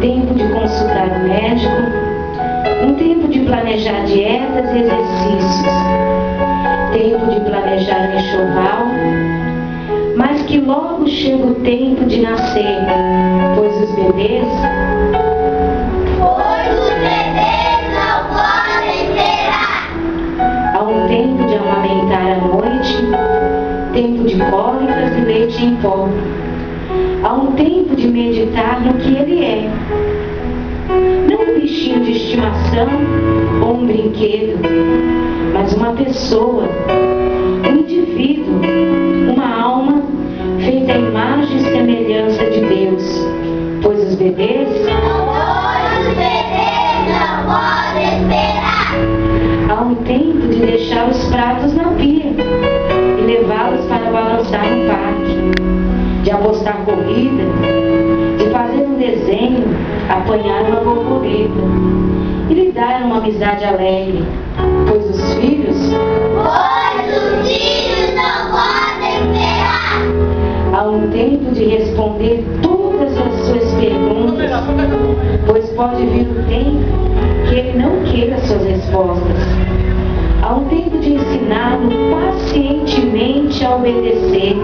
tempo de consultar o médico, um tempo de planejar dietas e exercícios, tempo de planejar o enxoval, mas que logo chega o tempo de nascer, pois os bebês não podem esperar. Há um tempo de amamentar à noite, tempo de cólicas e leite em pó. Há um tempo de meditar no que ele é. Não um bichinho de estimação ou um brinquedo, mas uma pessoa, um indivíduo, uma alma feita à imagem e semelhança de Deus. Pois os bebês não podem esperar. Há um tempo de deixar os pratos na pia e levá-los para balançar no parque, de apostar corrida, de fazer um desenho, apanhar uma borboleta e lhe dar uma amizade alegre, pois os filhos não podem esperar. Há um tempo de responder todas as suas perguntas, pois pode vir o tempo que ele não queira suas respostas. Há um tempo de ensiná-lo pacientemente a obedecer,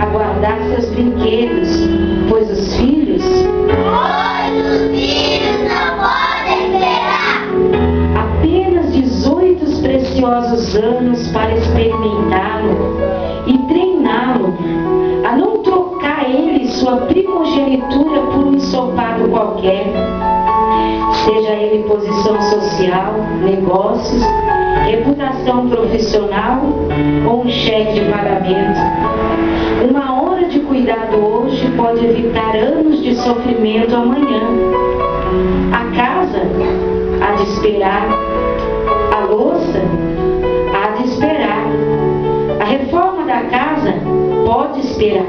a guardar seus brinquedos, pois os filhos não podem esperar. Apenas 18 preciosos anos para experimentá-lo e treiná-lo a não trocar ele sua primogenitura por um ensopado qualquer, seja ele posição social, negócios, reputação profissional ou um cheque de pagamento. Uma hora de cuidado hoje pode evitar anos de sofrimento amanhã. A casa há de esperar, a louça há de esperar, a reforma da casa pode esperar,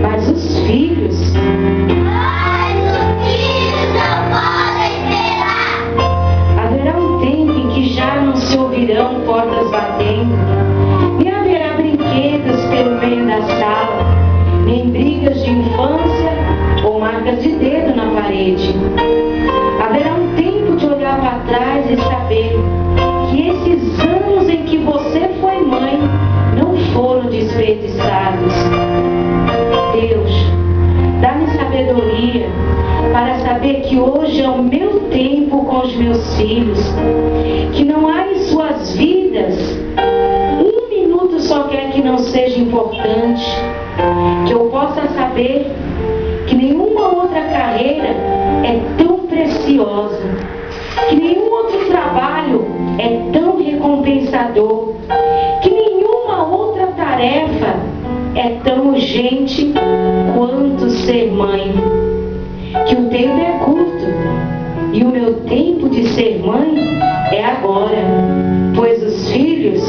mas os filhos não podem esperar. Haverá um tempo em que já não se ouvirão portas batendo, nem haverá brinquedos pelo meio da sala, nem brigas de infância ou marcas de dedo na parede. Haverá um tempo de olhar para trás e saber que esses anos em que você foi mãe não foram desperdiçados. Deus, dá-me sabedoria para saber que hoje é o meu tempo com os meus filhos, que não há em suas vidas um minuto sequer que não seja importante, que eu possa saber que nenhuma outra carreira é tão preciosa, que nenhum outro trabalho é tão recompensador, que nenhuma outra tarefa é tão urgente quanto ser mãe. Que o tempo é curto e o meu tempo de ser mãe é agora, pois os filhos